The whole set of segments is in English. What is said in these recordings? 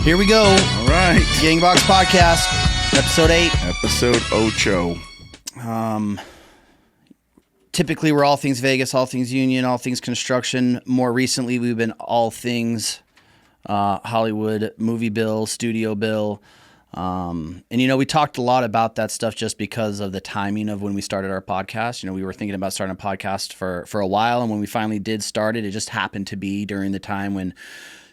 Here we go. All right. GangboX Podcast, episode 8. Episode 8. Typically, we're all things Vegas, all things union, all things construction. More recently, we've been all things Hollywood, movie bill, studio bill. And, we talked a lot about that stuff just because of the timing of when we started our podcast. We were thinking about starting a podcast for a while. And when we finally did start it, it just happened to be during the time when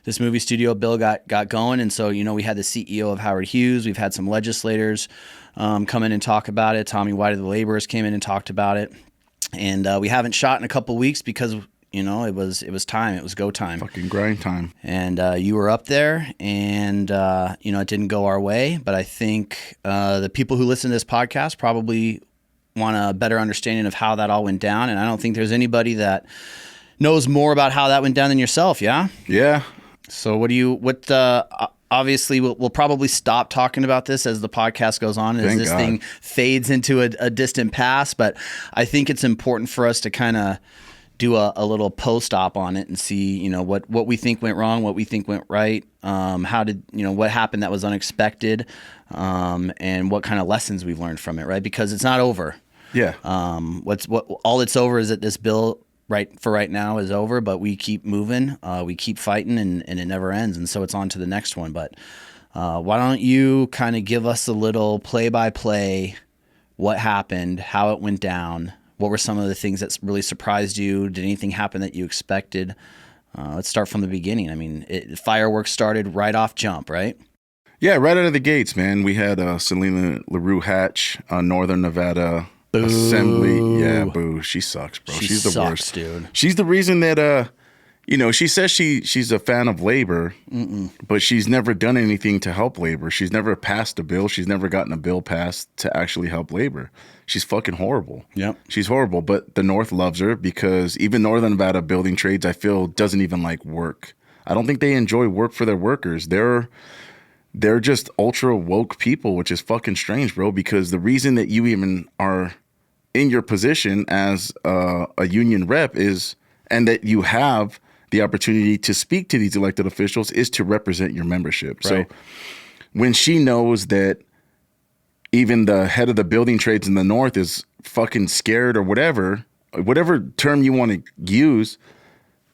this movie studio bill got going. And so, we had the CEO of Howard Hughes. We've had some legislators come in and talk about it. Tommy White of the Laborers came in and talked about it. And we haven't shot in a couple weeks because, it was time. It was go time. Fucking grind time. And you were up there and, it didn't go our way. But I think the people who listen to this podcast probably want a better understanding of how that all went down. And I don't think there's anybody that knows more about how that went down than yourself. Yeah. Yeah. So obviously we'll probably stop talking about this as the podcast goes on, as this thing fades into a distant past. But I think it's important for us to kind of do a little post-op on it and see, what we think went wrong, what we think went right, what happened that was unexpected, and what kind of lessons we've learned from it, right? Because it's not over. Yeah. All that's over is that this bill right now is over, but we keep moving, we keep fighting, and it never ends. And so it's on to the next one. But why don't you kind of give us a little play-by-play, what happened, how it went down, what were some of the things that really surprised you? Did anything happen that you expected? Let's start from the beginning. I mean, fireworks started right off jump, right? Yeah, right out of the gates, man. We had Selena LaRue Hatch, Northern Nevada Boo. Assembly. Yeah, boo. She sucks, bro. She's the worst, dude. She's the reason that she says she's a fan of labor, but she's never done anything to help labor. She's never passed a bill. She's never gotten a bill passed to actually help labor. She's fucking horrible. Yep. She's horrible, but the North loves her because even Northern Nevada building trades, I feel, doesn't even like work. I don't think they enjoy work for their workers. They're just ultra woke people, which is fucking strange, bro, because the reason that you even are in your position as a union rep and that you have the opportunity to speak to these elected officials is to represent your membership. Right. So when she knows that even the head of the building trades in the North is fucking scared or whatever term you want to use,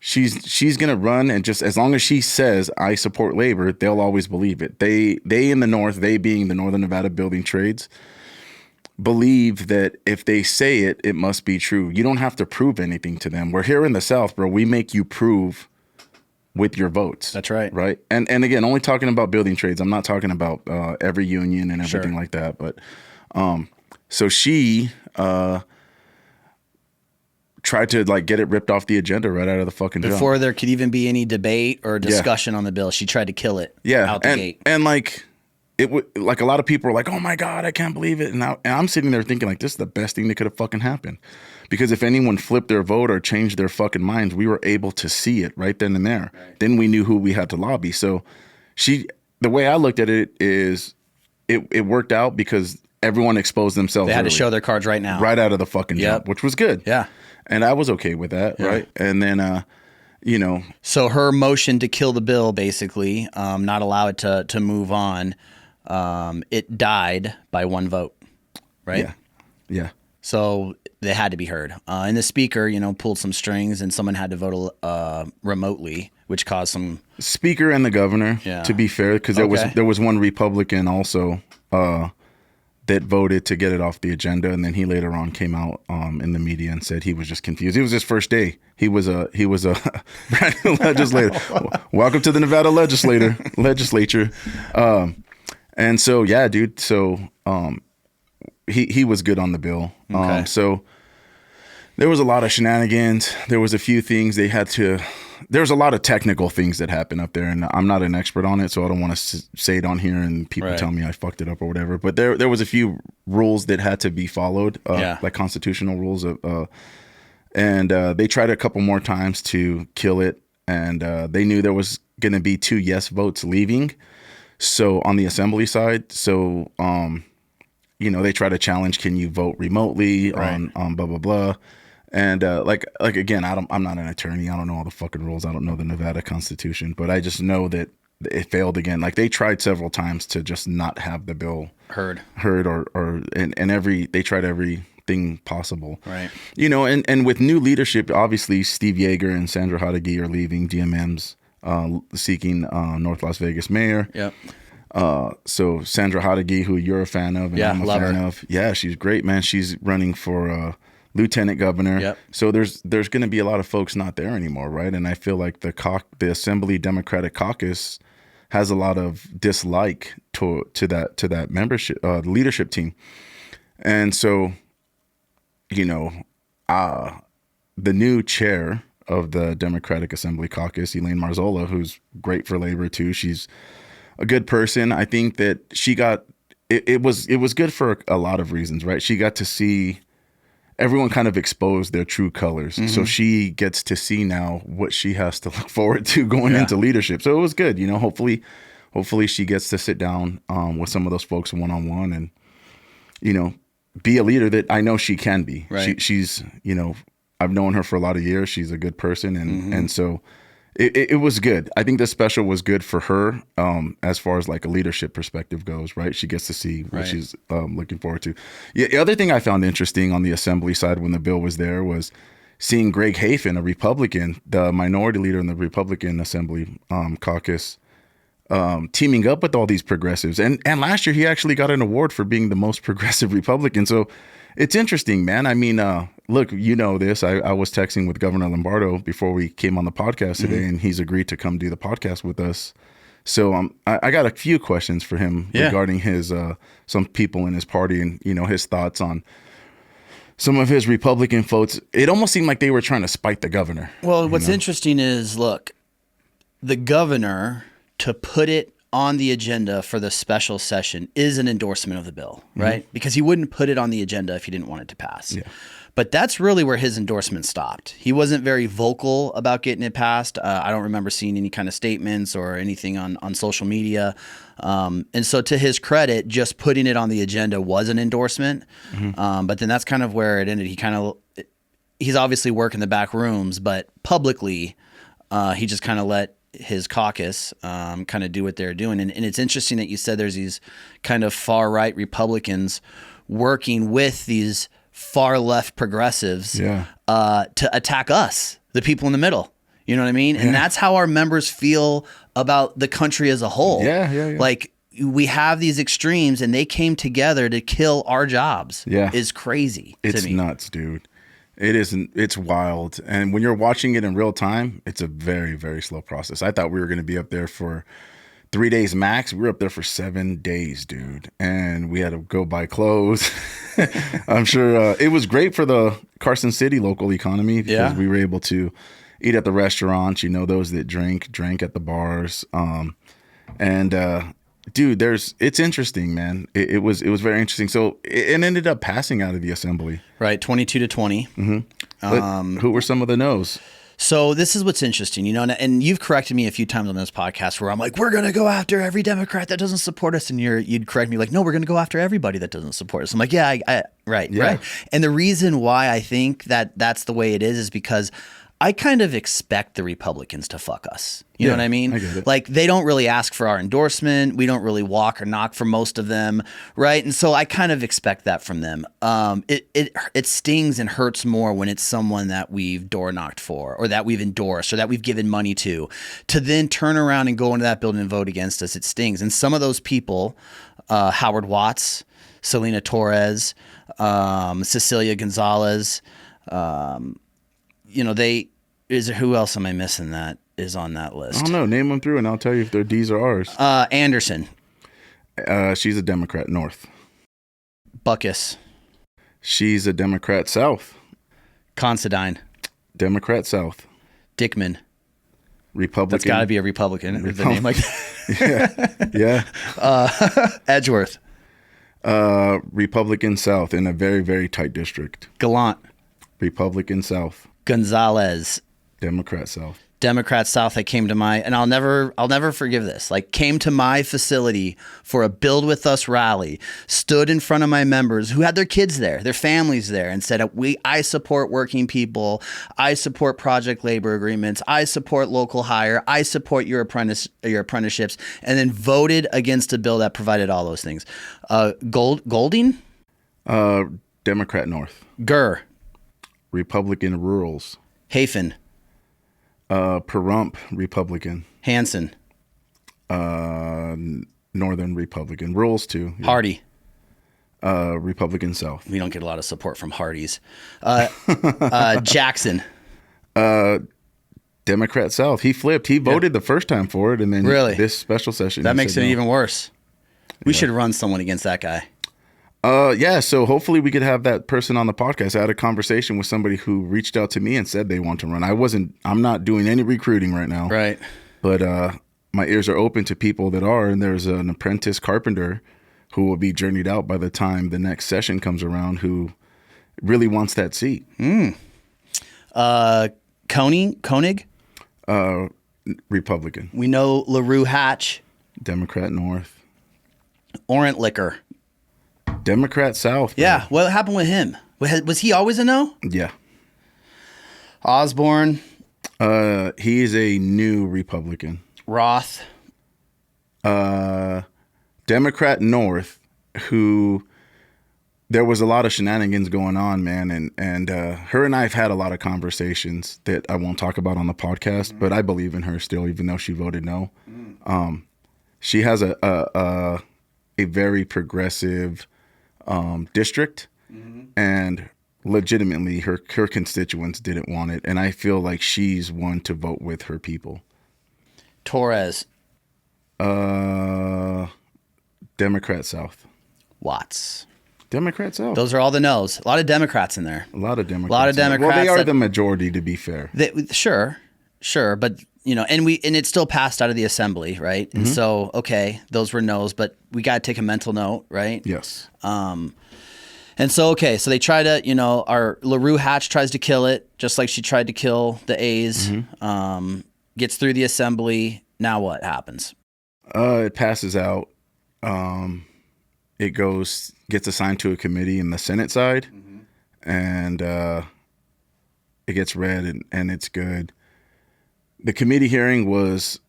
she's going to run, and just as long as she says, I support labor, they'll always believe it. They in the North, they being the Northern Nevada building trades, believe that if they say it, it must be true. You don't have to prove anything to them. We're here in the South, bro. We make you prove with your votes. That's right. Right. And again, only talking about building trades. I'm not talking about every union and everything like that. But so she tried to get it ripped off the agenda right out of the fucking jump. Before there could even be any debate or discussion on the bill, she tried to kill it out the gate. And it would, a lot of people were like, oh my God, I can't believe it. And I'm sitting there thinking this is the best thing that could have fucking happened. Because if anyone flipped their vote or changed their fucking minds, we were able to see it right then and there. Right. Then we knew who we had to lobby. So the way I looked at it is it worked out because everyone exposed themselves. They had to show their cards right now. Right out of the fucking jump, which was good. Yeah. And I was okay with that, right? And then, So her motion to kill the bill, basically, not allow it to move on, it died by one vote, right? Yeah. Yeah. So they had to be heard. And the speaker, pulled some strings, and someone had to vote remotely, which caused some... Speaker and the governor, to be fair, because there was one Republican also that voted to get it off the agenda, and then he later on came out in the media and said he was just confused. It was his first day. He was a brand new legislator. Welcome to the Nevada legislature. And so yeah, dude. So he was good on the bill. Okay. So there was a lot of shenanigans. There was a few things there's a lot of technical things that happen up there, and I'm not an expert on it, so I don't want to say it on here and people tell me I fucked it up or whatever. But there was a few rules that had to be followed, like constitutional rules. And they tried a couple more times to kill it, and they knew there was going to be 2 yes votes leaving. So on the assembly side, they try to challenge, can you vote remotely on blah, blah, blah. And again, I'm not an attorney. I don't know all the fucking rules. I don't know the Nevada Constitution, but I just know that it failed again. Like they tried several times to just not have the bill Heard they tried everything possible. Right. And with new leadership, obviously Steve Yeager and Sandra Hadagi are leaving DMM's, seeking North Las Vegas mayor. Yep. So Sandra Hadagi, who you're a fan of and I'm a fan of. Yeah, she's great, man. She's running for lieutenant governor. Yep. So there's going to be a lot of folks not there anymore, right? And I feel like the Assembly Democratic Caucus has a lot of dislike to that membership leadership team. And so, the new chair of the Democratic Assembly Caucus, Elaine Marzola, who's great for labor too. She's a good person. I think that she got it was good for a lot of reasons, right? She got to see everyone kind of expose their true colors. Mm-hmm. So she gets to see now what she has to look forward to going into leadership. So it was good, hopefully she gets to sit down with some of those folks one-on-one and, be a leader that I know she can be. Right. She's, I've known her for a lot of years. She's a good person. And so it was good. I think this special was good for her as far as like a leadership perspective goes, right? She gets to see what she's looking forward to. Yeah, the other thing I found interesting on the Assembly side when the bill was there was seeing Greg Hafen, a Republican, the minority leader in the Republican Assembly caucus, teaming up with all these progressives. And last year he actually got an award for being the most progressive Republican. So it's interesting, man. I mean, look, this. I was texting with Governor Lombardo before we came on the podcast today, and he's agreed to come do the podcast with us. So I got a few questions for him regarding his some people in his party and, his thoughts on some of his Republican votes. It almost seemed like they were trying to spite the governor. Well, what's interesting is, look, the governor, to put it on the agenda for the special session, is an endorsement of the bill, right? Mm-hmm. Because he wouldn't put it on the agenda if he didn't want it to pass. Yeah. But that's really where his endorsement stopped. He wasn't very vocal about getting it passed. I don't remember seeing any kind of statements or anything on social media. And so to his credit, just putting it on the agenda was an endorsement. Mm-hmm. But then that's kind of where it ended. He's obviously working the back rooms, but publicly, he just kind of let his caucus kind of do what they're doing. And it's interesting that you said there's these kind of far-right Republicans working with these far-left progressives to attack us, the people in the middle. You know what I mean? And that's how our members feel about the country as a whole. Yeah. Like, we have these extremes, and they came together to kill our jobs. Yeah. Is crazy to me. It's nuts, dude. It isn't. It's wild. And when you're watching it in real time, it's a very, very slow process. I thought we were going to be up there for 3 days max. We were up there for 7 days, dude. And we had to go buy clothes. I'm sure it was great for the Carson City local economy because we were able to eat at the restaurants. Those that drank at the bars. Dude, it's interesting, man. It was very interesting. So it ended up passing out of the assembly. Right, 22-20. Mm-hmm. Who were some of the no's? So this is what's interesting, and you've corrected me a few times on this podcast where I'm like, we're going to go after every Democrat that doesn't support us. And you'd correct me like, no, we're going to go after everybody that doesn't support us. I'm like, right. And the reason why I think that that's the way it is because I kind of expect the Republicans to fuck us. You know what I mean? I get it. Like, they don't really ask for our endorsement. We don't really walk or knock for most of them, right? And so I kind of expect that from them. It stings and hurts more when it's someone that we've door knocked for or that we've endorsed or that we've given money to then turn around and go into that building and vote against us. It stings. And some of those people, Howard Watts, Selena Torres, Cecilia Gonzalez, who else am I missing that is on that list? I don't know. Name them through and I'll tell you if they're D's or R's. Anderson. She's a Democrat North. Buckus. She's a Democrat South. Considine. Democrat South. Dickman. Republican. That's got to be a Republican with a name like that. Yeah. Edgeworth. Republican South in a very, very tight district. Gallant. Republican South. Gonzalez. Democrat South. Democrats South that came to and I'll never forgive this, like came to my facility for a Build With Us rally, stood in front of my members who had their kids there, their families there, and said, I support working people, I support project labor agreements, I support local hire, I support your apprenticeships, and then voted against a bill that provided all those things. Golding? Democrat North. Gurr. Republican Rurals. Hafen. Pahrump, Republican. Hanson. Northern Republican. Rurals too. Yeah. Hardy. Republican South. We don't get a lot of support from Hardys. Jackson. Democrat South. He flipped. He voted the first time for it, and then this special session. That makes it even worse. We should run someone against that guy. Yeah, so hopefully we could have that person on the podcast. I had a conversation with somebody who reached out to me and said they want to run. I'm not doing any recruiting right now. Right. But my ears are open to people that are, and there's an apprentice carpenter who will be journeyed out by the time the next session comes around who really wants that seat. Koenig? Republican. We know LaRue Hatch. Democrat North. Orant Liquor. Democrat South. Bro. Yeah. What happened with him? Was he always a no? Yeah. Osborne. He is a new Republican. Roth. Democrat North, who there was a lot of shenanigans going on, man. And her and I have had a lot of conversations that I won't talk about on the podcast, but I believe in her still, even though she voted no. She has a very progressive district, and legitimately her constituents didn't want it, and I feel like she's one to vote with her people. Torres. Democrat South. Watts. Democrat South. Those are all the no's. A lot of Democrats in there. A lot of Democrats. Well, they are the majority, to be fair. Sure, but and it still passed out of the assembly, right? And so, okay, those were no's, but we got to take a mental note, right? Yes. And so, okay, so they try to, our LaRue Hatch tries to kill it, just like she tried to kill the A's. Gets through the assembly. Now what happens? It passes out. It gets assigned to a committee in the Senate side, and it gets read, and it's good. The committee hearing was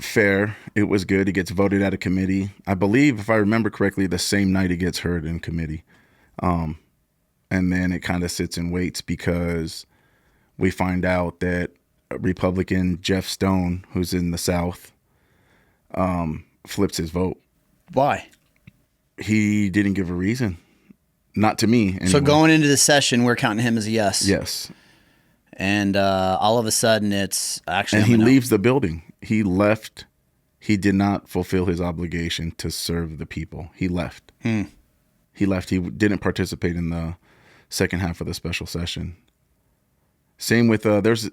fair. It was good. It gets voted out of committee. I believe, if I remember correctly, the same night it gets heard in committee. And then it kind of sits and waits because we find out that Republican Jeff Stone, who's in the South, flips his vote. Why? He didn't give a reason. Not to me. Anyway. So going into the session, we're counting him as a yes. Yes. And all of a sudden, it's actually... And he leaves the building. He left. He did not fulfill his obligation to serve the people. He left. He left. He didn't participate in the second half of the special session. Same with...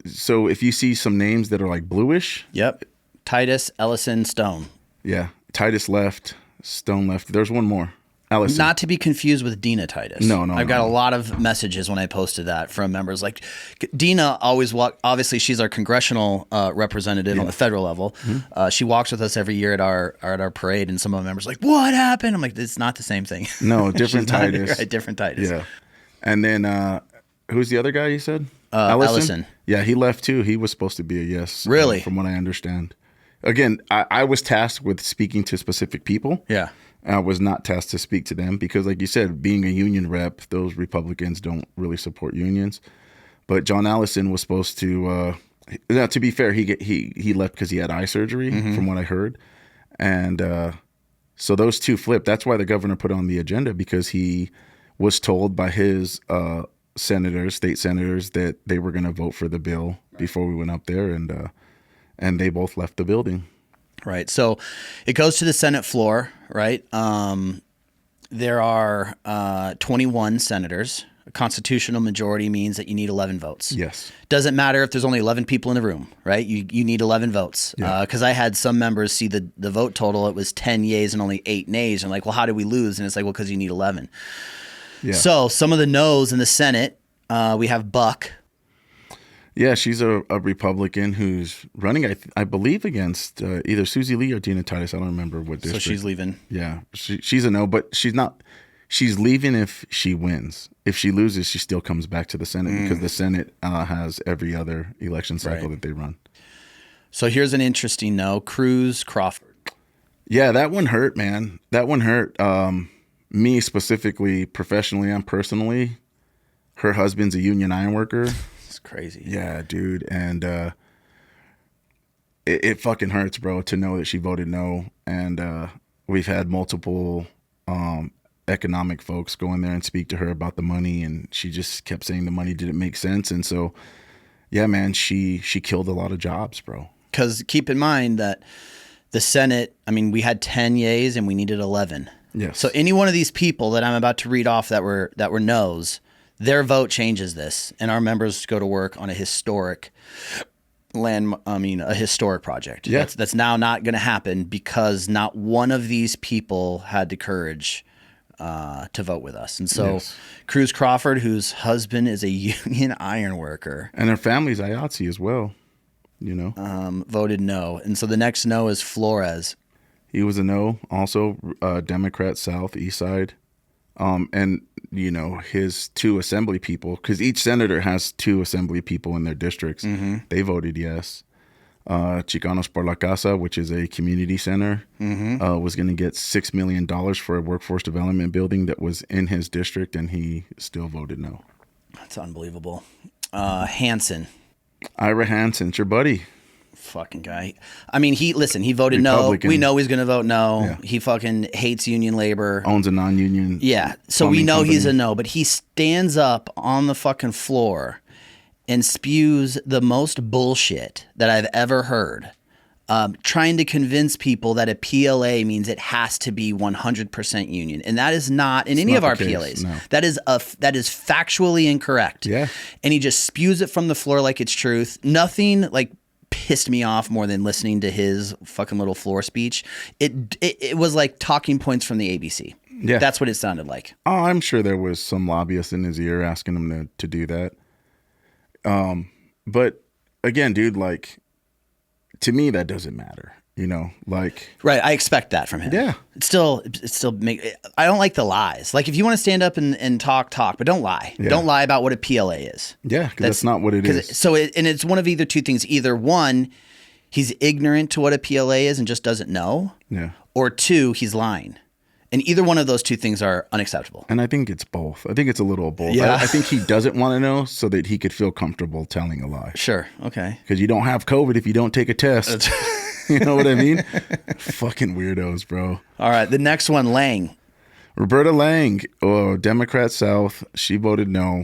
So if you see some names that are like bluish... Yep. Titus, Ellison, Stone. Yeah. Titus left. Stone left. There's one more. Allison. Not to be confused with Dina Titus. No. I've got a lot of messages when I posted that from members. Like, Dina always obviously she's our congressional representative on the federal level. She walks with us every year at our parade, and some of the members are like, what happened? I'm like, it's not the same thing. No, different Titus. Right, different Titus. Yeah. And then who's the other guy you said? Ellison. Yeah, he left too. He was supposed to be a yes. Really? From what I understand. Again, I was tasked with speaking to specific people. Yeah. I was not tasked to speak to them because, like you said, being a union rep, those Republicans don't really support unions. But John Allison was supposed to. Now, to be fair, he left because he had eye surgery, from what I heard, and so those two flipped. That's why the governor put on the agenda, because he was told by his state senators, that they were going to vote for the bill before we went up there, and they both left the building. Right. So it goes to the Senate floor, right? There are 21 senators. A constitutional majority means that you need 11 votes. Yes. Doesn't matter if there's only 11 people in the room, right? You need 11 votes. Yeah. Because I had some members see the vote total. It was 10 yeas and only 8 nays. And like, well, how did we lose? And it's like, well, because you need 11. Yeah. So some of the no's in the Senate, we have Buck. Yeah, she's a Republican who's running, I believe, against either Susie Lee or Tina Titus. I don't remember what district. So she's leaving. Yeah, she's a no, but she's not. She's leaving if she wins. If she loses, she still comes back to the Senate because the Senate has every other election cycle that they run. So here's an interesting no. Cruz Crawford. Yeah, that one hurt, man. That one hurt. Me specifically, professionally and personally. Her husband's a union iron worker. It's crazy. Yeah, dude. And it fucking hurts, bro, to know that she voted no. And we've had multiple economic folks go in there and speak to her about the money. And she just kept saying the money didn't make sense. And so, yeah, man, she killed a lot of jobs, bro. Because keep in mind that the Senate, I mean, we had 10 yays and we needed 11. Yes. So any one of these people that I'm about to read off that were no's, their vote changes this, and our members go to work on a historic a historic project. Yeah. That's now not going to happen because not one of these people had the courage to vote with us. And so Cruz Crawford, whose husband is a union iron worker. And her family's IATSE as well, you know. Voted no. And so the next no is Flores. He was a no, also Democrat South, East Side. And, you know, his two assembly people, because each senator has two assembly people in their districts, they voted yes. Chicanos por la Casa, which is a community center, was going to get $6 million for a workforce development building that was in his district, and he still voted no. That's unbelievable. Hansen. Ira Hansen, it's your buddy. Fucking guy. I mean, he voted Republican. No. We know he's going to vote no. Yeah. He fucking hates union labor. Owns a non-union. Yeah. So we know company. He's a no, but he stands up on the fucking floor and spews the most bullshit that I've ever heard. Trying to convince people that a PLA means it has to be 100% union. And that is not in any of our PLAs. No. That is factually incorrect. Yeah. And he just spews it from the floor like it's truth. Nothing like pissed me off more than listening to his fucking little floor speech. It was like talking points from the ABC. Yeah. That's what it sounded like. Oh, I'm sure there was some lobbyist in his ear asking him to do that. But again, dude, like, to me, that doesn't matter. You know, like, right. I expect that from him. Yeah. It's still I don't like the lies. Like, if you want to stand up and talk, but don't lie. Yeah. Don't lie about what a PLA is. Yeah. Because that's not what it is. So it's one of either two things. Either one, he's ignorant to what a PLA is and just doesn't know. Yeah. Or two, he's lying. And either one of those two things are unacceptable. And I think it's both. I think it's a little of both. Yeah. I think he doesn't want to know so that he could feel comfortable telling a lie. Sure. Okay. Because you don't have COVID if you don't take a test. You know what I mean? Fucking weirdos, bro. All right. The next one, Lang. Roberta Lang, Democrat South. She voted no.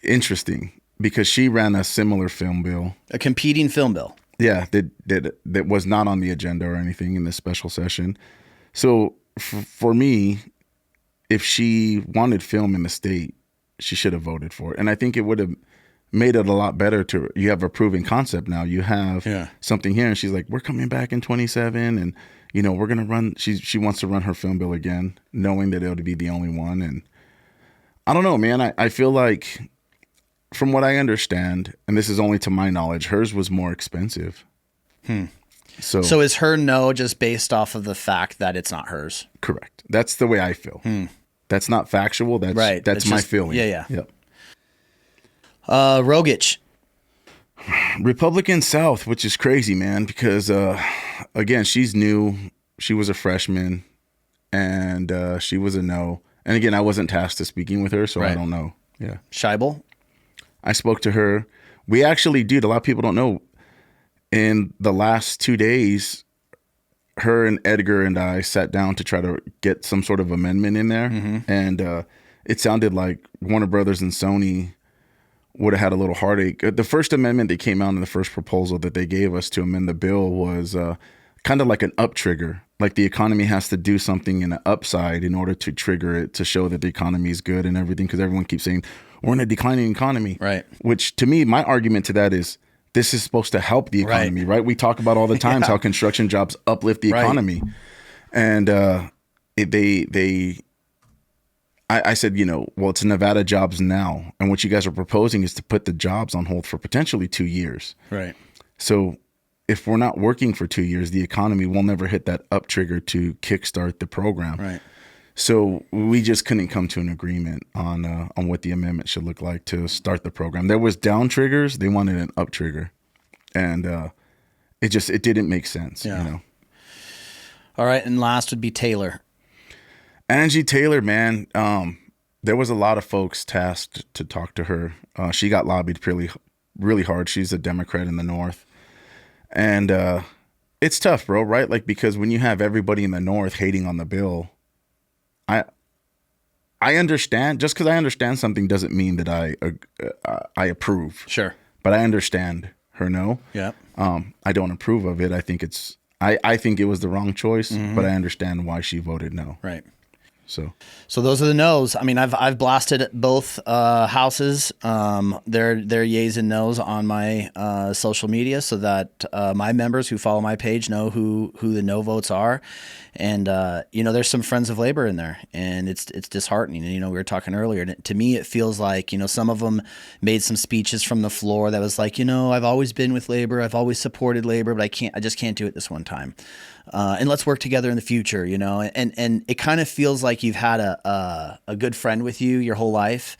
Interesting, because she ran a similar film bill. A competing film bill. Yeah, that was not on the agenda or anything in this special session. So for me, if she wanted film in the state, she should have voted for it. And I think it would have made it a lot better you have a proven concept now. You have something here, and she's like, we're coming back in 27, and, you know, we're going to run. She wants to run her film bill again, knowing that it'll be the only one. And I don't know, man. I feel like, from what I understand, and this is only to my knowledge, hers was more expensive. So is her no just based off of the fact that it's not hers? Correct. That's the way I feel. That's not factual. That's right. That's my feeling. Yeah. Yep. Rogich. Republican South, which is crazy, man, because again, she's new. She was a freshman, and she was a no. And again, I wasn't tasked to speaking with her, so I don't know. Yeah. Scheibel. I spoke to her. We actually did. A lot of people don't know. In the last 2 days, her and Edgar and I sat down to try to get some sort of amendment in there. And it sounded like Warner Brothers and Sony would have had a little heartache. The first amendment that came out in the first proposal that they gave us to amend the bill was kind of like an up trigger. Like the economy has to do something in an upside in order to trigger it to show that the economy is good and everything, because everyone keeps saying we're in a declining economy. Right. Which to me, my argument to that is this is supposed to help the economy, right? We talk about all the times how construction jobs uplift the economy. And I said, well, it's Nevada jobs now. And what you guys are proposing is to put the jobs on hold for potentially 2 years. Right. So if we're not working for 2 years, the economy will never hit that up trigger to kickstart the program. Right. So we just couldn't come to an agreement on what the amendment should look like to start the program. There was down triggers. They wanted an up trigger. And it didn't make sense, All right. And last would be Taylor. Angie Taylor, man, there was a lot of folks tasked to talk to her. She got lobbied really hard. She's a Democrat in the North. And it's tough, bro, right? Like, because when you have everybody in the North hating on the bill, I understand. Just because I understand something doesn't mean that I approve. Sure. But I understand her no. Yeah. I don't approve of it. I think it was the wrong choice, but I understand why she voted no. Right. So those are the no's. I mean, I've blasted both houses, their yays and no's on my social media, so that my members who follow my page know who the no votes are. And there's some friends of labor in there, and it's disheartening. And we were talking earlier. And to me, it feels like some of them made some speeches from the floor that was like, I've always been with labor, I've always supported labor, but I just can't do it this one time. And let's work together in the future, and it kind of feels like you've had a good friend with you your whole life,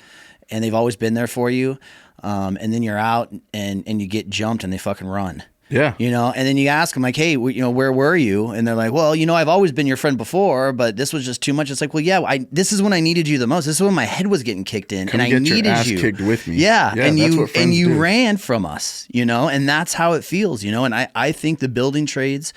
and they've always been there for you. And then you're out and you get jumped and they fucking run. yeah, And then you ask them like, hey, where were you? And they're like, well, I've always been your friend before, but this was just too much. It's like, well, yeah, this is when I needed you the most. This is when my head was getting kicked in, and I needed your ass you. kicked with me. Yeah, and that's what friends you do. ran from us, and that's how it feels, And I think the building trades,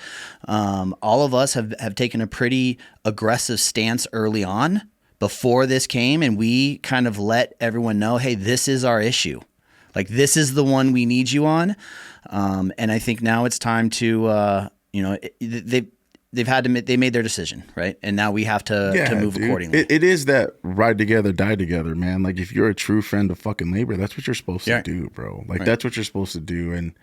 all of us have taken a pretty aggressive stance early on before this came, and we kind of let everyone know, hey, this is our issue. Like, this is the one we need you on. And I think now it's time to, they made their decision, right? And now we have to move accordingly. It is that ride together, die together, man. Like, if you're a true friend of fucking labor, that's what you're supposed to do, bro. Like, that's what you're supposed to do. And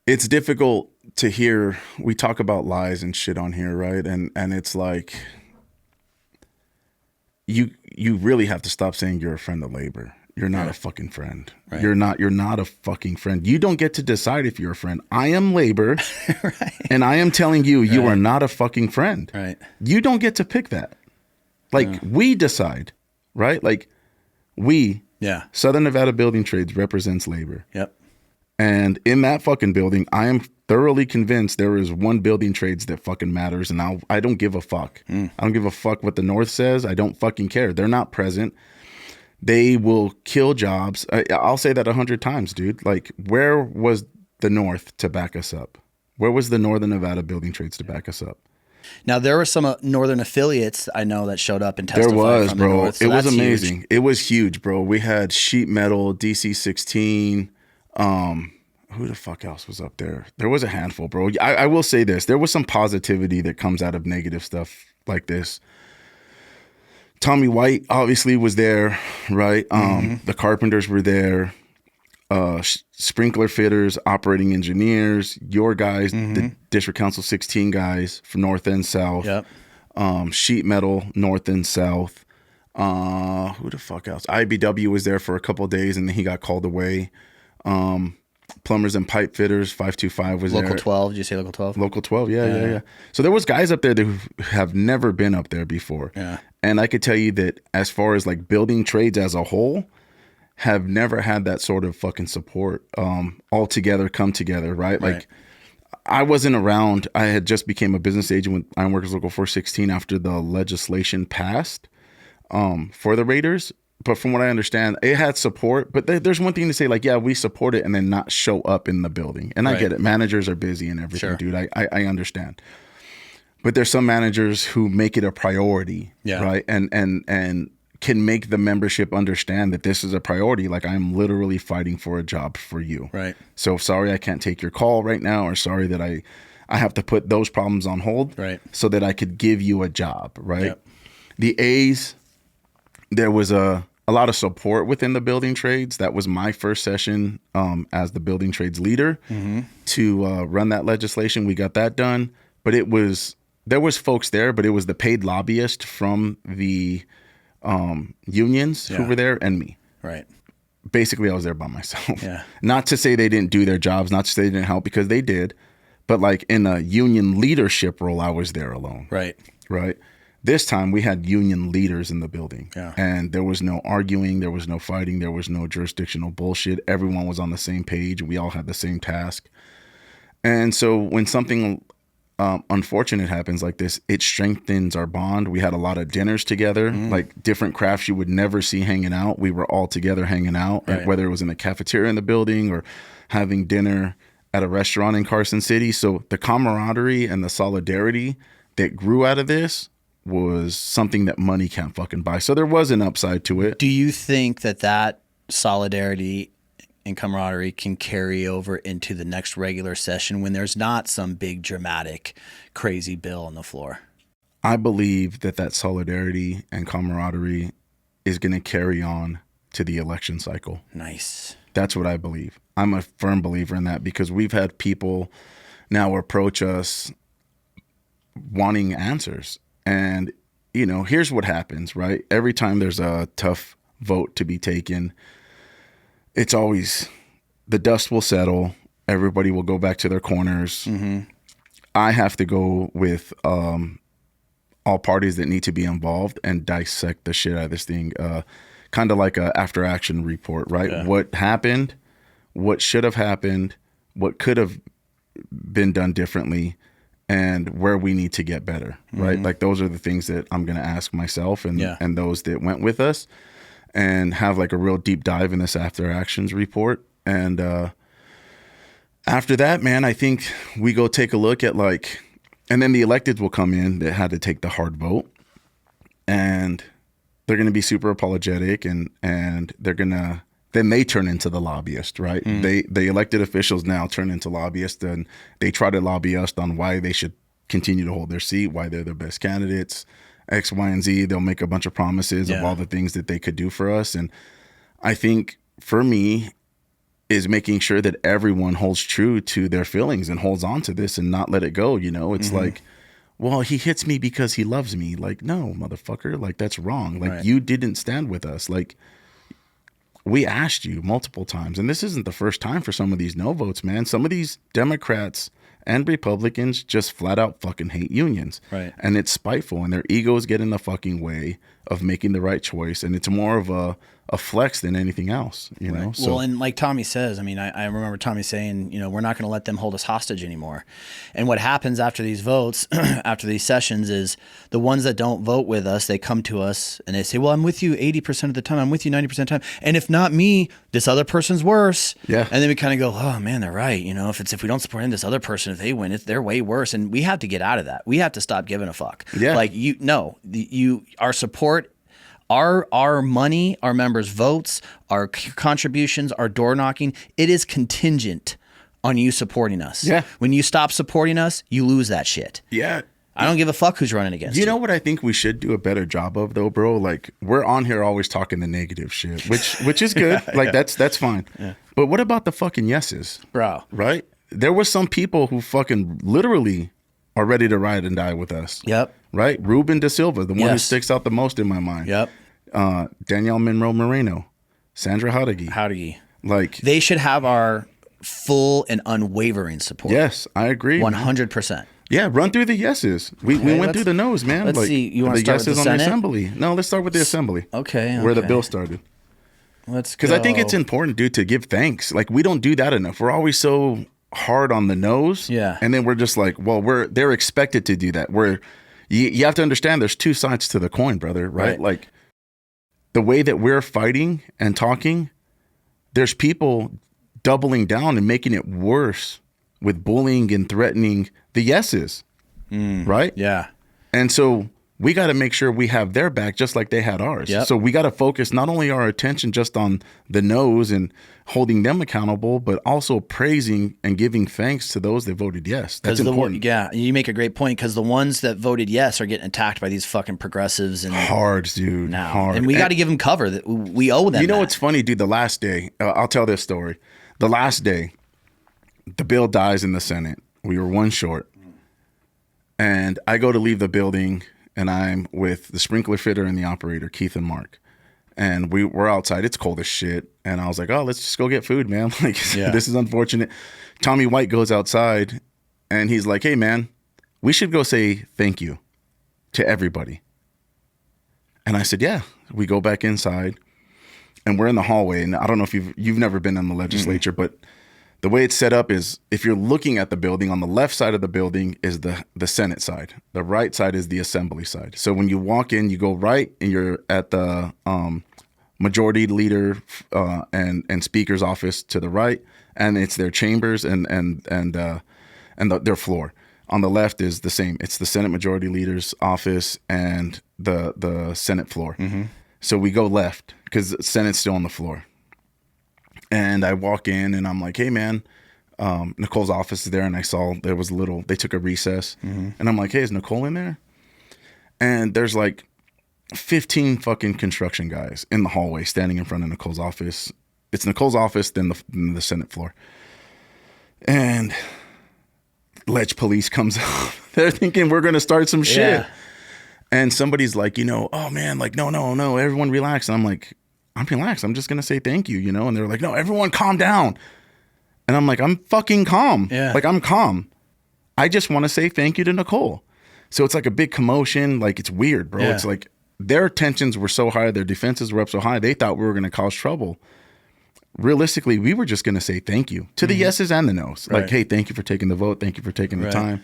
it's difficult to hear. We talk about lies and shit on here, right? And it's like, you really have to stop saying you're a friend of labor. You're not a fucking friend. Right. You're not a fucking friend. You don't get to decide if you're a friend. I am labor, right. And I am telling you, you are not a fucking friend. Right. You don't get to pick that. Like, we decide, right? Like, Southern Nevada Building Trades represents labor. Yep. And in that fucking building, I am thoroughly convinced there is one building trades that fucking matters, and I don't give a fuck. I don't give a fuck what the North says. I don't fucking care. They're not present. They will kill jobs. I'll say that 100 times, dude. Like, where was the North to back us up? Where was the Northern Nevada Building Trades to back us up? Now, there were some Northern affiliates I know that showed up and testified. There was, from bro. The North, so it was amazing. Huge. It was huge, bro. We had Sheet Metal, DC-16. Who the fuck else was up there? There was a handful, bro. I will say this. There was some positivity that comes out of negative stuff like this. Tommy White obviously was there, right? The carpenters were there, sprinkler fitters, operating engineers, your guys, the District Council 16 guys from North and South, Sheet Metal, North and South. Who the fuck else? IBW was there for a couple of days, and then he got called away. Plumbers and pipe fitters, 525 was Local there. 12, did you say Local 12? Local 12, yeah. So there was guys up there that have never been up there before. Yeah. And I could tell you that as far as like building trades as a whole, have never had that sort of fucking support all together, come together, right? Like, I wasn't around. I had just became a business agent with Ironworkers Local 416 after the legislation passed for the Raiders. But from what I understand, it had support. But there's one thing to say, like, yeah, we support it and then not show up in the building. And I get it. Managers are busy and everything, dude. I understand. But there's some managers who make it a priority, right? And can make the membership understand that this is a priority. Like, I'm literally fighting for a job for you. Right. So sorry I can't take your call right now, or sorry that I have to put those problems on hold so that I could give you a job, right? Yep. The A's, there was a lot of support within the building trades. That was my first session as the building trades leader to run that legislation. We got that done. But there was folks there, but it was the paid lobbyist from the unions who were there and me. Right. Basically, I was there by myself. Yeah. Not to say they didn't do their jobs, not to say they didn't help, because they did. But like in a union leadership role, I was there alone. Right. Right. This time we had union leaders in the building. Yeah. And there was no arguing. There was no fighting. There was no jurisdictional bullshit. Everyone was on the same page. We all had the same task. And so when something unfortunate happens like this, it strengthens our bond. We had a lot of dinners together, like different crafts you would never see hanging out. We were all together hanging out, Right. whether it was in the cafeteria in the building or having dinner at a restaurant in Carson City. So the camaraderie and the solidarity that grew out of this was something that money can't fucking buy. So there was an upside to it. Do you think that solidarity and camaraderie can carry over into the next regular session when there's not some big dramatic crazy bill on the floor? I believe that solidarity and camaraderie is going to carry on to the election cycle. Nice. That's what I believe. I'm a firm believer in that, because we've had people now approach us wanting answers. And, you know, here's what happens, right? Every time there's a tough vote to be taken, it's always the dust will settle. Everybody will go back to their corners. Mm-hmm. I have to go with all parties that need to be involved and dissect the shit out of this thing. Kind of like a after action report, right? Yeah. What happened, what should have happened, what could have been done differently, and where we need to get better, right? Mm-hmm. Like those are the things that I'm going to ask myself and Yeah. and those that went with us, and have like a real deep dive in this after actions report. And after that, man, I think we go take a look at like, and then the electeds will come in that had to take the hard vote, and they're going to be super apologetic, and they're going to, then they turn into the lobbyist, right? The elected officials now turn into lobbyists, and they try to lobby us on why they should continue to hold their seat, why they're the best candidates, X, Y, and Z. They'll make a bunch of promises of all the things that they could do for us. And I think for me is making sure that everyone holds true to their feelings and holds on to this and not let it go. You know, it's like, well, he hits me because he loves me. Like, no, motherfucker, like that's wrong. Like you didn't stand with us. Like we asked you multiple times, and this isn't the first time for some of these no votes, man. Some of these Democrats and Republicans just flat out fucking hate unions. Right. And it's spiteful, and their egos get in the fucking way of making the right choice. And it's more of a flex than anything else, you know? So, Well, and like Tommy says, I mean, I remember Tommy saying, you know, we're not going to let them hold us hostage anymore. And what happens after these votes, after these sessions, is the ones that don't vote with us, they come to us and they say, well, I'm with you 80% of the time. I'm with you 90% of the time. And if not me, this other person's worse. Yeah. And then we kind of go, oh man, they're right. You know, if we don't support him, this other person, if they win, they're way worse. And we have to get out of that. We have to stop giving a fuck. Yeah. Like our support, our money, our members' votes, our contributions, our door knocking, it is contingent on you supporting us. Yeah. When you stop supporting us, you lose that shit. yeah. I don't give a fuck who's running against you. You know what I think we should do a better job of though, bro? Like we're on here always talking the negative shit, which is good. Like that's fine. Yeah. But what about the fucking yeses? Bro. Right? There were some people who fucking literally are ready to ride and die with us. Yep. Right? Ruben Da Silva, the one who Yes. sticks out the most in my mind. Yep. Danielle Monroe Moreno, Sandra Howdy. Howdy. Like, They should have our full and unwavering support. yes, I agree. 100%. Yeah, run through the yeses. We went let's- through the no's, man. let's like, see. You wanna the start with yeses the on the Senate? assembly? No, let's start with the assembly. Okay. Where the okay. bill started. Let's go. Because I think it's important, dude, to give thanks. Like we don't do that enough. We're always so hard on the nose. Yeah. And then we're just like, well, they're expected to do that. You have to understand there's two sides to the coin, brother, right? Right. Like the way that we're fighting and talking, there's people doubling down and making it worse with bullying and threatening the yeses. Right? Yeah. And so we got to make sure we have their back just like they had ours. Yep. So we got to focus not only our attention just on the no's and holding them accountable, but also praising and giving thanks to those that voted yes. That's important. Yeah, you make a great point because the ones that voted yes are getting attacked by these fucking progressives and Hard, dude. now, Hard. and we got to give them cover. That we owe them. You know that. what's funny, dude? The last day, I'll tell this story. The last day, the bill dies in the Senate. We were one short. And I go to leave the building, and I'm with the sprinkler fitter and the operator, Keith and Mark. And we're outside. It's cold as shit. And I was like, oh, let's just go get food, man. Like, this is unfortunate. Tommy White goes outside and he's like, hey, man, we should go say thank you to everybody. And I said, yeah. We go back inside and we're in the hallway. And I don't know if you've never been in the legislature, but the way it's set up is if you're looking at the building, on the left side of the building is the Senate side. The right side is the Assembly side. So when you walk in, you go right and you're at the Majority Leader and Speaker's office to the right, and it's their chambers and their floor. On the left is the same. It's the Senate Majority Leader's office and the Senate floor. Mm-hmm. So we go left because the Senate's still on the floor. And I walk in and I'm like, hey, man, Nicole's office is there. And I saw there was they took a recess. Mm-hmm. And I'm like, hey, is Nicole in there? And there's like 15 fucking construction guys in the hallway standing in front of Nicole's office. It's Nicole's office, then the Senate floor. And Ledge Police comes out. They're thinking we're going to start some shit. And somebody's like, oh, man, like, no, everyone relax. And I'm like, I'm relaxed. I'm just going to say thank you, And they're like, no, everyone calm down. And I'm like, I'm fucking calm. Yeah. Like, I'm calm. I just want to say thank you to Nicole. So it's like a big commotion. Like, it's weird, bro. Yeah. It's like their tensions were so high. Their defenses were up so high. They thought we were going to cause trouble. Realistically, we were just going to say thank you to the yeses and the nos. Right. Like, hey, thank you for taking the vote. Thank you for taking the time.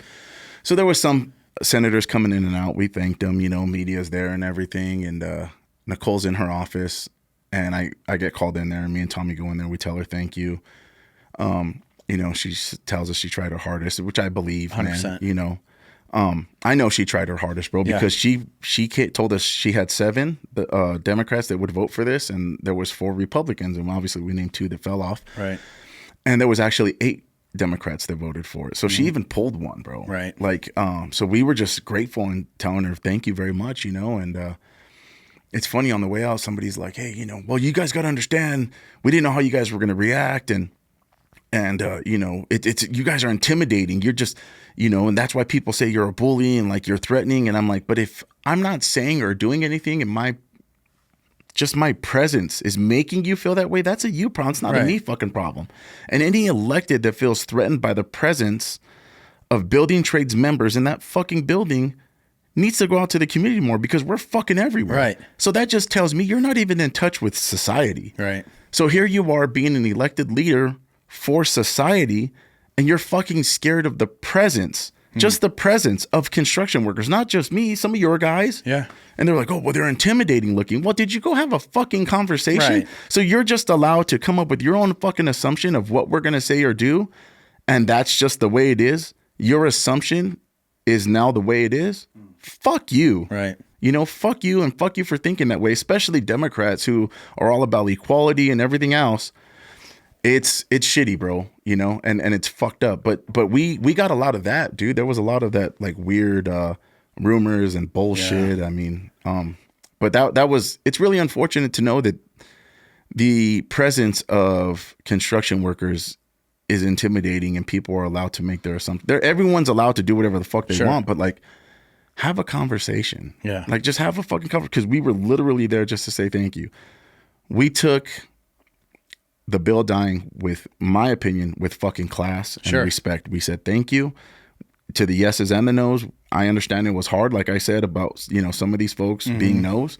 So there was some senators coming in and out. We thanked them. Media's there and everything. And Nicole's in her office. And I get called in there, and me and Tommy go in there. We tell her thank you. She tells us she tried her hardest, which I believe, 100%. Man. I know she tried her hardest, bro, because she told us she had 7 Democrats that would vote for this, and there was 4 Republicans, and obviously we named 2 that fell off. Right. And there was actually 8 Democrats that voted for it. So she even pulled one, bro. Right. Like, so we were just grateful and telling her thank you very much, and it's funny, on the way out, somebody's like, hey, well, you guys got to understand, we didn't know how you guys were going to react. And it's you guys are intimidating. You're just, and that's why people say you're a bully and like you're threatening. And I'm like, but if I'm not saying or doing anything and my presence is making you feel that way, that's a you problem. It's not a me fucking problem. And any elected that feels threatened by the presence of building trades members in that fucking building needs to go out to the community more, because we're fucking everywhere. Right. So that just tells me you're not even in touch with society. Right. So here you are being an elected leader for society, and you're fucking scared of the presence, just the presence of construction workers, not just me, some of your guys. Yeah. And they're like, oh, well, they're intimidating looking. Well, did you go have a fucking conversation? Right. So you're just allowed to come up with your own fucking assumption of what we're going to say or do, and that's just the way it is. Your assumption is now the way it is. Fuck you. Right. Fuck you, and fuck you for thinking that way, especially Democrats who are all about equality and everything else. It's shitty, bro, and it's fucked up. But we got a lot of that, dude. There was a lot of that, like, weird rumors and bullshit. Yeah. I mean, but that was, it's really unfortunate to know that the presence of construction workers is intimidating, and people are allowed to make their assumptions. Everyone's allowed to do whatever the fuck they want, but like, have a conversation. Yeah. Like, just have a fucking conversation, because we were literally there just to say thank you. We took the bill dying, with my opinion, with fucking class and respect. We said thank you to the yeses and the nos. I understand it was hard, like I said, about, some of these folks being nos.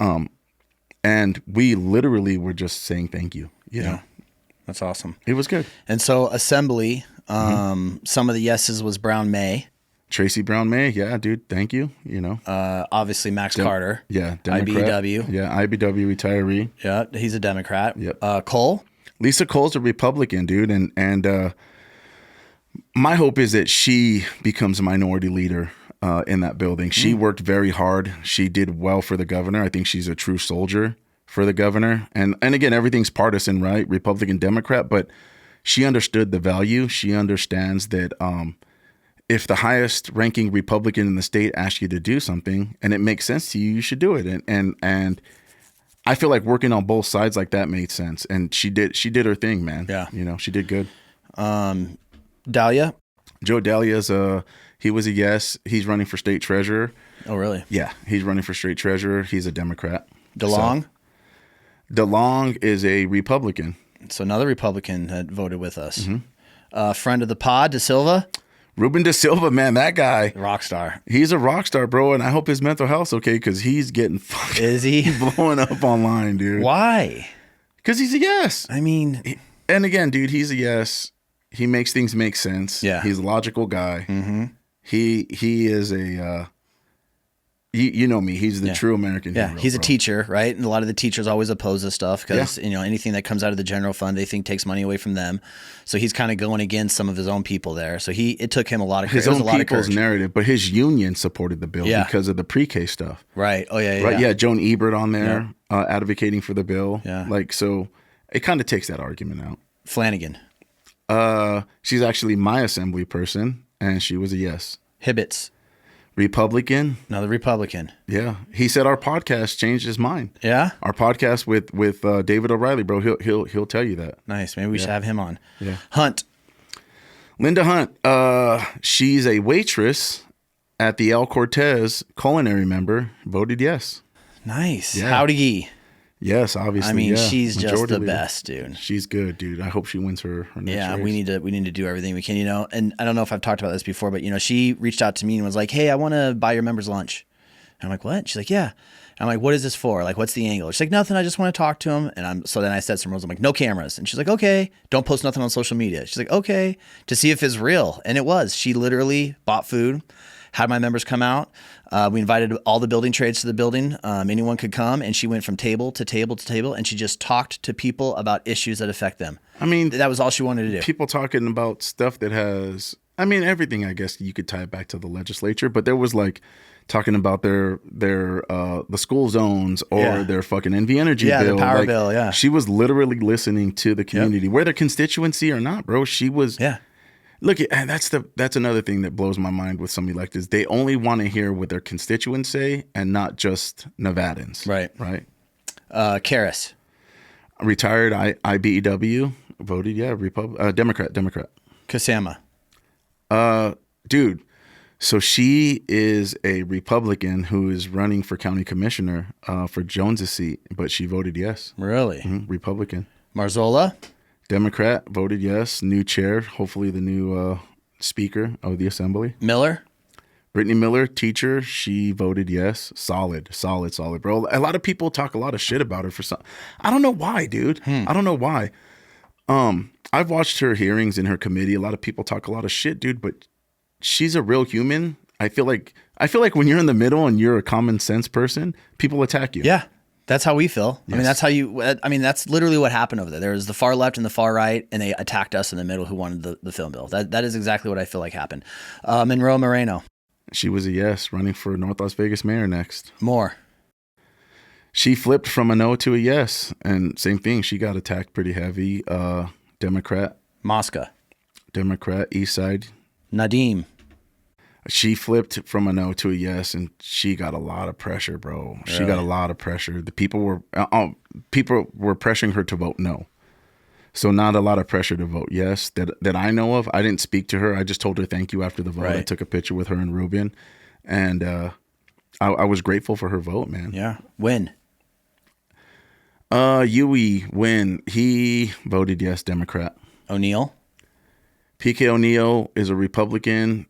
And we literally were just saying thank you. Yeah. That's awesome. It was good. And so Assembly, some of the yeses was Brown May. Tracy Brown May, yeah, dude, thank you. Obviously Max Carter. Yeah, Democrat. IBEW. Yeah, IBEW retiree. Yeah, he's a Democrat. Yep. Cole. Lisa Cole's a Republican, dude, and my hope is that she becomes a minority leader in that building. She worked very hard. She did well for the governor. I think she's a true soldier for the governor. And again, everything's partisan, right? Republican, Democrat, but she understood the value. She understands that if the highest ranking Republican in the state asks you to do something and it makes sense to you, you should do it. And I feel like working on both sides like that made sense. And she did her thing, man. Yeah. She did good. Dahlia. Joe Dahlia's he was a yes. He's running for state treasurer. Oh, really? Yeah, he's running for state treasurer. He's a Democrat. DeLong? So, DeLong is a Republican. So another Republican had voted with us. Friend of the pod, De Silva? Ruben De Silva, man, that guy. Rock star. He's a rock star, bro, and I hope his mental health's okay because he's getting fucking Is he? blowing up online, dude. Why? Because he's a yes. I mean... And again, dude, he's a yes. He makes things make sense. Yeah. He's a logical guy. He is a... You know me. He's the true American hero. He's a bro. teacher, right? And a lot of the teachers always oppose this stuff because anything that comes out of the general fund, they think takes money away from them. So he's kind of going against some of his own people there. So it took him a lot of his own people's narrative, but his union supported the bill because of the pre-K stuff. Right. Oh yeah. Right. Yeah. Joan Ebert on there advocating for the bill. Yeah. Like so, it kind of takes that argument out. Flanagan. She's actually my assembly person, and she was a yes. Hibbets. Republican. Another Republican. Yeah, he said our podcast changed his mind. Yeah, our podcast with David O'Reilly, bro. He'll tell you that. Nice. Maybe we should have him on. Yeah. Hunt. Linda Hunt. She's a waitress at the El Cortez culinary member. Voted yes. Nice. Yeah. Howdy Yee. Yes, obviously. I mean, she's Majority just the leader. best, dude. She's good, dude. I hope she wins her next race. we need to do everything we can, and I don't know if I've talked about this before, but she reached out to me and was like, "Hey, I want to buy your members lunch." And I'm like, "What?" She's like, "Yeah." And I'm like, "What is this for? Like, what's the angle?" She's like, "Nothing. I just want to talk to him." And so then I set some rules. I'm like, "No cameras." And she's like, "Okay, don't post nothing on social media." She's like, "Okay," to see if it's real. And it was. She literally bought food, had my members come out. We invited all the building trades to the building. Anyone could come, and she went from table to table to table, and she just talked to people about issues that affect them. I mean, that was all she wanted to do. People talking about stuff that has, I mean, everything. I guess you could tie it back to the legislature, but there was like talking about their the school zones or their fucking NV Energy bill, the power like, bill. Yeah, she was literally listening to the community, whether constituency or not, bro. She was. Yeah. Look, and that's another thing that blows my mind with some electeds. They only want to hear what their constituents say and not just Nevadans. Right. Right. Karras. Retired IBEW. Voted, Democrat. Kasama. Dude, so she is a Republican who is running for county commissioner for Jones's seat, but she voted yes. Really? Republican. Marzola. Democrat, voted yes. New chair, hopefully the new speaker of the assembly. Miller. Brittany Miller, teacher, she voted yes. Solid, bro. A lot of people talk a lot of shit about her for some. I don't know why, dude. I don't know why. I've watched her hearings in her committee. A lot of people talk a lot of shit, dude, but she's a real human. I feel like when you're in the middle and you're a common sense person, people attack you. Yeah. That's how we feel. Yes. I mean, that's literally what happened over there. There was the far left and the far right, and they attacked us in the middle who wanted the film bill. That is exactly what I feel like happened. Monroe Moreno. She was a yes, running for North Las Vegas mayor next. Moore. She flipped from a no to a yes, and same thing. She got attacked pretty heavy. Democrat. Mosca. Democrat, East Side. Nadim. She flipped from a no to a yes, and she got a lot of pressure, bro. She got a lot of pressure. The people were pressuring her to vote no. So not a lot of pressure to vote yes that I know of. I didn't speak to her. I just told her thank you after the vote. I took a picture with her and Ruben, and I was grateful for her vote, man. Yeah. Win. Yui Win. He voted yes, Democrat. O'Neill. PK O'Neill is a Republican.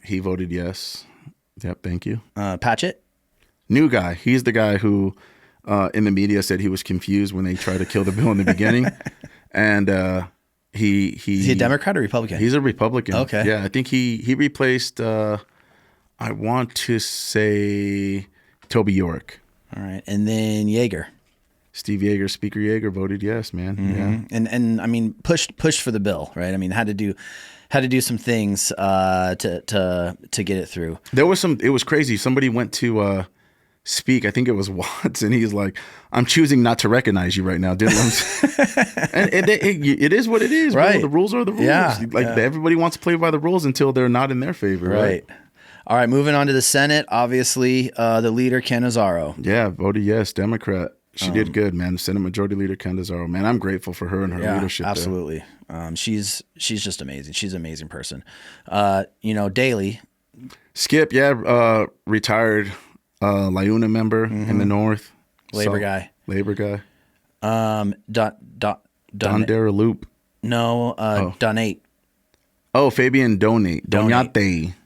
He voted yes. Yep, thank you. Patchett. New guy. He's the guy who in the media said he was confused when they tried to kill the bill in the beginning. And is he a Democrat or Republican? He's a Republican. Okay. Yeah, I think he replaced I want to say Toby York. All right. And then Yeager. Steve Yeager, Speaker Yeager voted yes, man. Yeah. And I mean pushed for the bill, right? I mean had to do some things to get it through. There was it was crazy. Somebody went to speak, I think it was Watts, and he's like, "I'm choosing not to recognize you right now, Dylan." And it is what it is, right? Bro. The rules are the rules. Yeah, everybody wants to play by the rules until they're not in their favor, right? All right, moving on to the Senate. Obviously, the leader Ken Azaro. Yeah, voted yes, Democrat. She did good, man. Senate Majority Leader Ken Azaro, man. I'm grateful for her and her leadership. Absolutely. She's just amazing. She's an amazing person. Daley. Skip, retired LiUNA member in the North. Labor guy. Dondera Loop. No, Donate. Oh, Fabian Donate.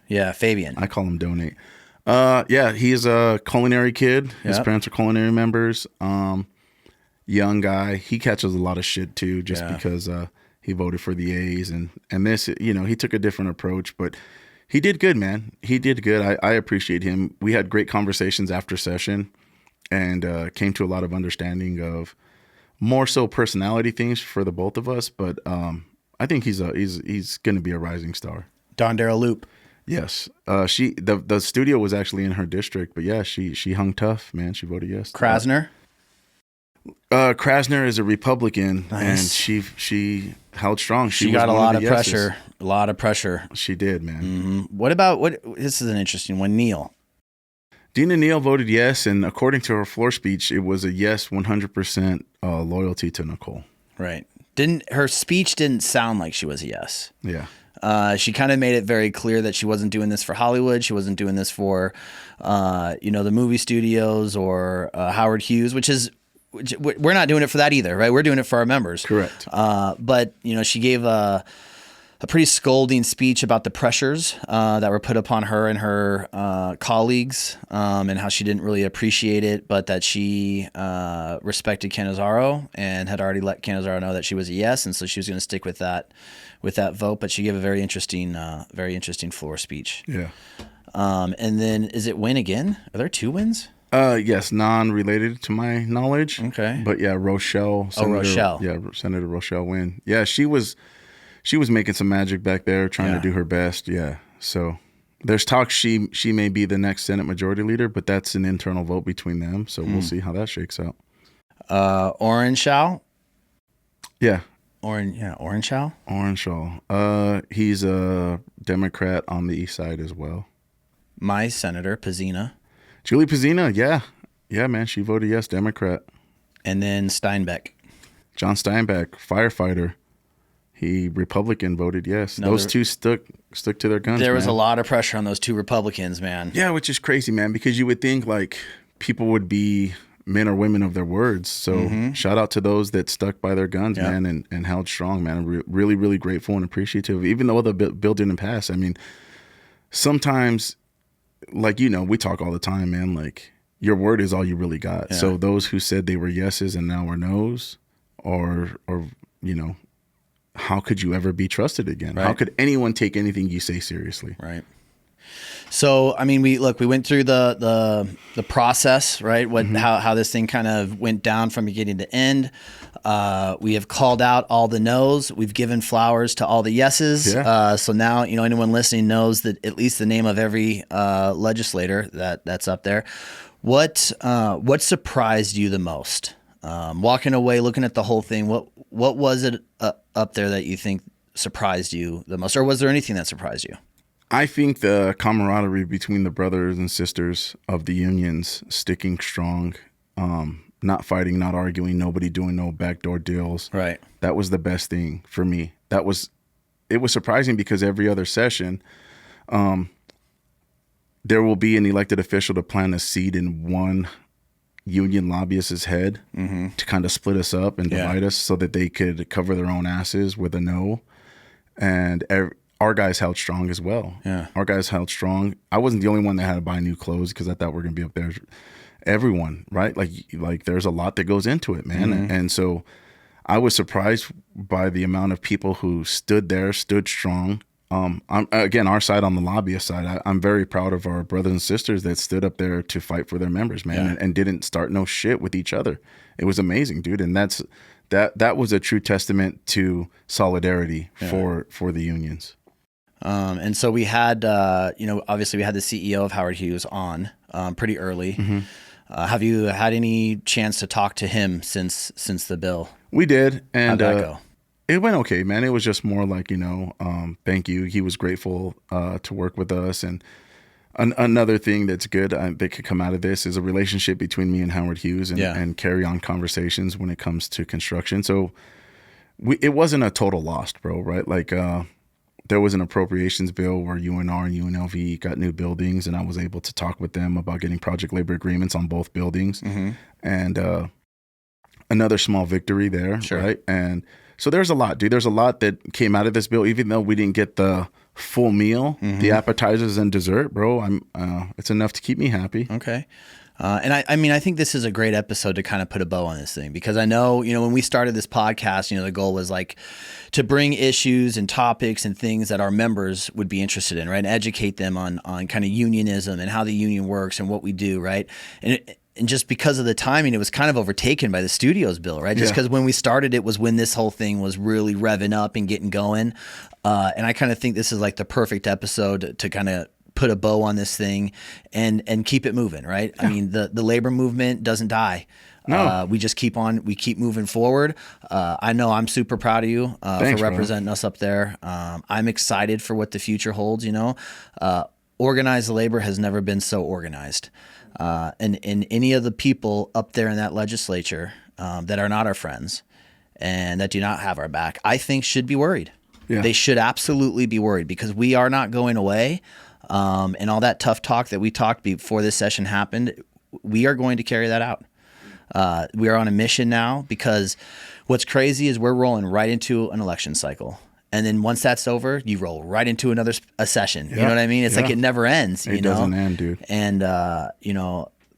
Yeah, Fabian. I call him Donate. He's a culinary kid. His parents are culinary members. Young guy. He catches a lot of shit too, just because he voted for the A's and this, he took a different approach, but he did good, man. He did good. I appreciate him. We had great conversations after session and came to a lot of understanding of more so personality things for the both of us, but I think he's going to be a rising star. Dondera Loop. Yes. The studio was actually in her district, but yeah, she hung tough, man. She voted yes. Krasner. Krasner is a Republican, and she held strong. She got a lot of pressure. A lot of pressure. She did, man. Mm-hmm. What about this is an interesting one. Neil. Dina Neal voted yes, and according to her floor speech, it was a yes, 100% loyalty to Nicole. Right. Her speech didn't sound like she was a yes. Yeah. She kind of made it very clear that she wasn't doing this for Hollywood. She wasn't doing this for, the movie studios or Howard Hughes, which we're not doing it for that either, right? We're doing it for our members. Correct. But she gave a pretty scolding speech about the pressures that were put upon her and her colleagues, and how she didn't really appreciate it, but that she respected Cannizzaro and had already let Cannizzaro know that she was a yes, and so she was going to stick with that vote. But she gave a very interesting floor speech. Yeah. And then is it Win again? Are there two wins? Yes, non-related to my knowledge. Okay. But yeah, Rochelle. Rochelle. Yeah, Senator Rochelle Wynn. Yeah, she was making some magic back there, trying to do her best. Yeah. So there's talk she may be the next Senate Majority Leader, but that's an internal vote between them. So we'll see how that shakes out. Orenshaw. Yeah. Orenshaw. Orenshaw. He's a Democrat on the east side as well. My senator, Pizzina. Julie Pizzina, yeah. Yeah, man, she voted yes, Democrat. And then Steinbeck. John Steinbeck, firefighter. He Republican, voted yes. Those two stuck to their guns. There was a lot of pressure on those two Republicans, man. Yeah, which is crazy, man, because you would think like people would be men or women of their words. So shout out to those that stuck by their guns, man, and held strong, man. I'm really, really grateful and appreciative. Even though the bill didn't pass, I mean, sometimes, like, we talk all the time, man, like your word is all you really got. Yeah. So those who said they were yeses and now are nos, or how could you ever be trusted again? Right. How could anyone take anything you say seriously? Right. So, I mean, we went through the process, right? How this thing kind of went down from beginning to end. We have called out all the no's. We've given flowers to all the yeses. Yeah. So now, anyone listening knows that at least the name of every legislator that's up there. What surprised you the most? Walking away, looking at the whole thing, what was it up there that you think surprised you the most? Or was there anything that surprised you? I think the camaraderie between the brothers and sisters of the unions sticking strong, not fighting, not arguing, nobody doing no backdoor deals. Right. That was the best thing for me. It was surprising because every other session, there will be an elected official to plant a seed in one union lobbyist's head to kind of split us up and divide us so that they could cover their own asses with a no. And our guys held strong as well. Yeah. Our guys held strong. I wasn't the only one that had to buy new clothes because I thought we are going to be up there. Everyone, right? Like there's a lot that goes into it, man. And so I was surprised by the amount of people who stood strong. Again, our side on the lobbyist side, I'm very proud of our brothers and sisters that stood up there to fight for their members, man, and didn't start no shit with each other. It was amazing, dude. And that was a true testament to solidarity for the unions. And so we had, obviously we had the CEO of Howard Hughes on pretty early. Mm-hmm. Have you had any chance to talk to him since the bill? We did. And how'd that go? It went okay, man. It was just more like, thank you. He was grateful to work with us. And another thing that's good that could come out of this is a relationship between me and Howard Hughes and carry on conversations when it comes to construction. So it wasn't a total loss, bro, right? Like there was an appropriations bill where UNR and UNLV got new buildings, and I was able to talk with them about getting project labor agreements on both buildings. And another small victory there, right? And so there's a lot, dude. There's a lot that came out of this bill, even though we didn't get the full meal, the appetizers and dessert, bro. It's enough to keep me happy. Okay. And I mean, I think this is a great episode to kind of put a bow on this thing, because I know, when we started this podcast, the goal was like to bring issues and topics and things that our members would be interested in, right? And educate them on kind of unionism and how the union works and what we do, right? And just because of the timing, it was kind of overtaken by the studios bill, right? Just because when we started, it was when this whole thing was really revving up and getting going. And I kind of think this is like the perfect episode to kind of put a bow on this thing and keep it moving, right? I mean, the labor movement doesn't die. No. We just keep moving forward. I know I'm super proud of you Thanks, for representing us up there. I'm excited for what the future holds, Organized labor has never been so organized. And any of the people up there in that legislature that are not our friends and that do not have our back, I think should be worried. Yeah. They should absolutely be worried, because we are not going away. And all that tough talk that we talked before this session happened, we are going to carry that out. We are on a mission now, because what's crazy is we're rolling right into an election cycle. And then once that's over, you roll right into a session. You know what I mean? It's like it never ends. It doesn't end, dude. And,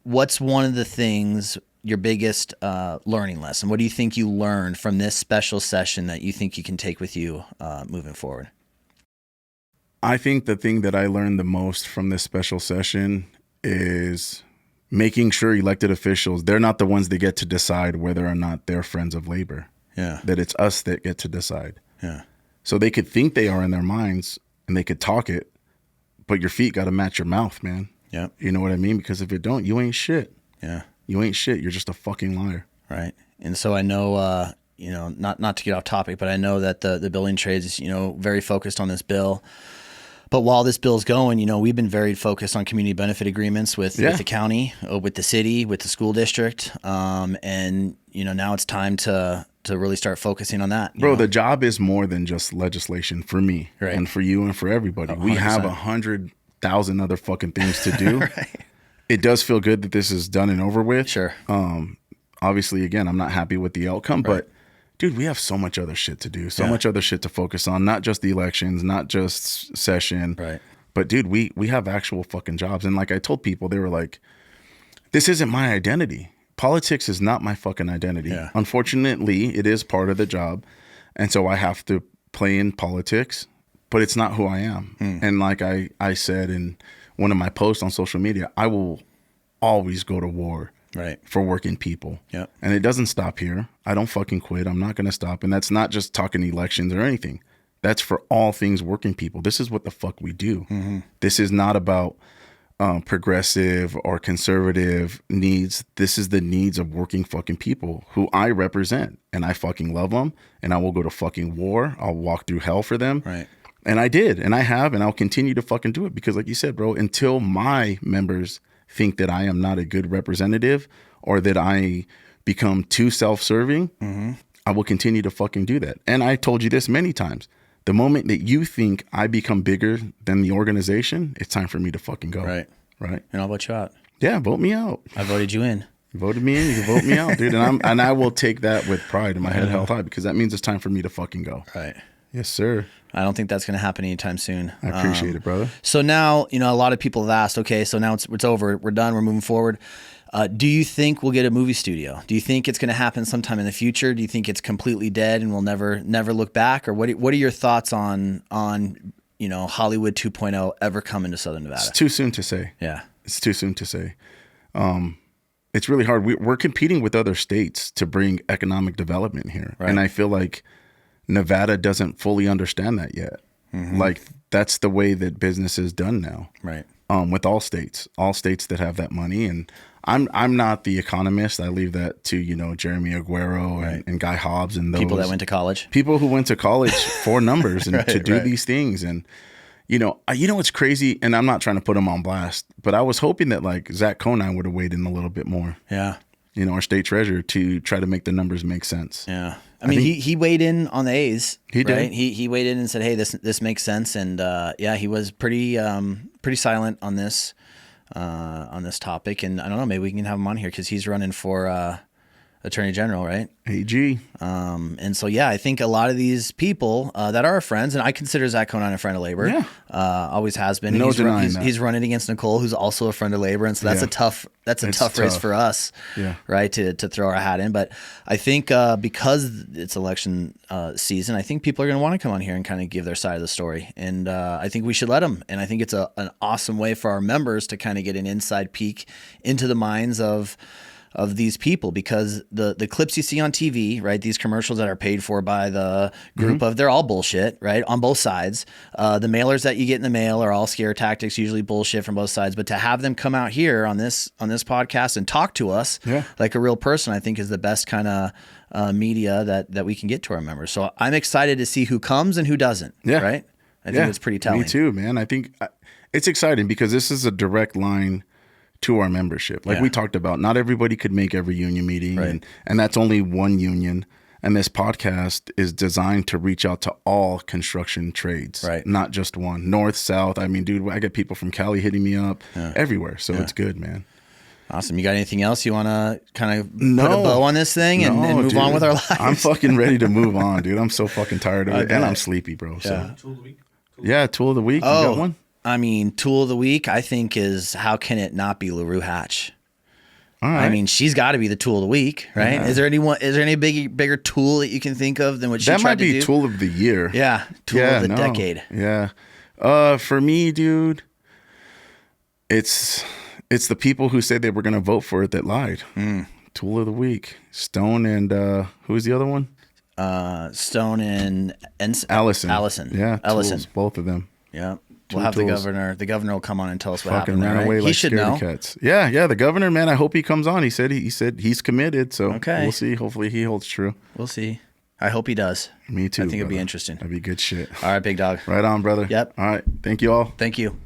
what's one of the things, your biggest learning lesson? What do you think you learned from this special session that you think you can take with you moving forward? I think the thing that I learned the most from this special session is making sure elected officials, they're not the ones that get to decide whether or not they're friends of labor. Yeah. That it's us that get to decide. Yeah. So they could think they are in their minds and they could talk it, but your feet got to match your mouth, man. Yeah. You know what I mean? Because if it don't, you ain't shit. Yeah. You ain't shit. You're just a fucking liar. Right. And so I know, not to get off topic, but I know that the building trades is, very focused on this bill. But while this bill's going, we've been very focused on community benefit agreements with the county, with the city, with the school district. And, now it's time to really start focusing on that. Bro, the job is more than just legislation for me and for you and for everybody. 100%. We have 100,000 other fucking things to do. Right. It does feel good that this is done and over with. Sure. Obviously, again, I'm not happy with the outcome, but dude, we have so much other shit to do, so much other shit to focus on, not just the elections, not just session. Right. But dude, we have actual fucking jobs. And like I told people, they were like, this isn't my identity. Politics is not my fucking identity. Yeah. Unfortunately, it is part of the job. And so I have to play in politics, but it's not who I am. And like I said in one of my posts on social media, I will always go to war. Right. For working people. Yeah. And it doesn't stop here. I don't fucking quit. I'm not going to stop. And that's not just talking elections or anything. That's for all things working people. This is what the fuck we do. This is not about progressive or conservative needs. This is the needs of working fucking people who I represent. And I fucking love them. And I will go to fucking war. I'll walk through hell for them. Right. And I did. And I have. And I'll continue to fucking do it. Because like you said, bro, until my members think that I am not a good representative or that I become too self-serving, I will continue to fucking do that. And I told you this many times. The moment that you think I become bigger than the organization, it's time for me to fucking go. Right. Right. And I'll vote you out. Yeah, vote me out. I voted you in. You voted me in, you can vote me out, dude. And I will take that with pride in my head held high, because that means it's time for me to fucking go. Right. Yes, sir. I don't think that's going to happen anytime soon. I appreciate it, brother. So now, a lot of people have asked, okay, so now it's over. We're done. We're moving forward. Do you think we'll get a movie studio? Do you think it's going to happen sometime in the future? Do you think it's completely dead and we'll never look back? Or what are your thoughts on Hollywood 2.0 ever coming to Southern Nevada? It's too soon to say. Yeah. It's too soon to say. It's really hard. We're competing with other states to bring economic development here. Right. And I feel like Nevada doesn't fully understand that yet. Like that's the way that business is done now. Right. With all states that have that money. And I'm not the economist. I leave that to, Jeremy Aguero and Guy Hobbs and those people that went to college. People who went to college for numbers and to do these things. And what's crazy, and I'm not trying to put him on blast, but I was hoping that like Zach Conine would have weighed in a little bit more. Yeah. Our state treasurer, to try to make the numbers make sense. Yeah. I mean, he weighed in on the A's. He did. Right? He weighed in and said, "Hey, this makes sense." And yeah, he was pretty silent on this topic. And I don't know, maybe we can have him on here because he's running for Attorney General, right? AG. And so, yeah, I think a lot of these people that are our friends, and I consider Zach Conine a friend of labor. Yeah. Always has been. No And denying that. he's running against Nicole, who's also a friend of labor. And so that's a tough race for us, right, to throw our hat in. But I think because it's election season, I think people are going to want to come on here and kind of give their side of the story. And I think we should let them. And I think it's an awesome way for our members to kind of get an inside peek into the minds of these people, because the clips you see on TV, right, these commercials that are paid for by the group they're all bullshit, right, on both sides. The mailers that you get in the mail are all scare tactics, usually bullshit from both sides. But to have them come out here on this podcast and talk to us like a real person, I think is the best kind of media that we can get to our members. So I'm excited to see who comes and who doesn't. Yeah. Right. I think it's pretty telling. Me too, man. I think it's exciting because this is a direct line to our membership. Like we talked about, not everybody could make every union meeting, and that's only one union. And this podcast is designed to reach out to all construction trades, not just one. North, south. I mean, dude, I get people from Cali hitting me up everywhere. So it's good, man. Awesome. You got anything else you want to kind of put a bow on this thing and move on with our lives? I'm fucking ready to move on, dude. I'm so fucking tired of it. And I'm sleepy, bro. So. Tool of the week? Tool of the week. You got one? I mean, tool of the week, I think, is how can it not be LaRue Hatch? All right. I mean, she's got to be the tool of the week, right? Yeah. Is there any bigger tool that you can think of than what she tried to do? That might be tool of the year. Yeah, tool of the decade. Yeah. For me, dude, it's the people who said they were going to vote for it that lied. Tool of the week. Stone and who was the other one? Stone and Allison. Yeah, Ellison. Tools, both of them. Yeah. We'll have tools. The governor will come on and tell us what fucking happened. Ran right? away like he should know. Cats. Yeah, the governor, man, I hope he comes on. He said he's committed, so okay. We'll see. Hopefully he holds true. We'll see. I hope he does. Me too. I think it'd be interesting. That'd be good shit. All right, big dog. Right on, brother. Yep. All right. Thank you all. Thank you.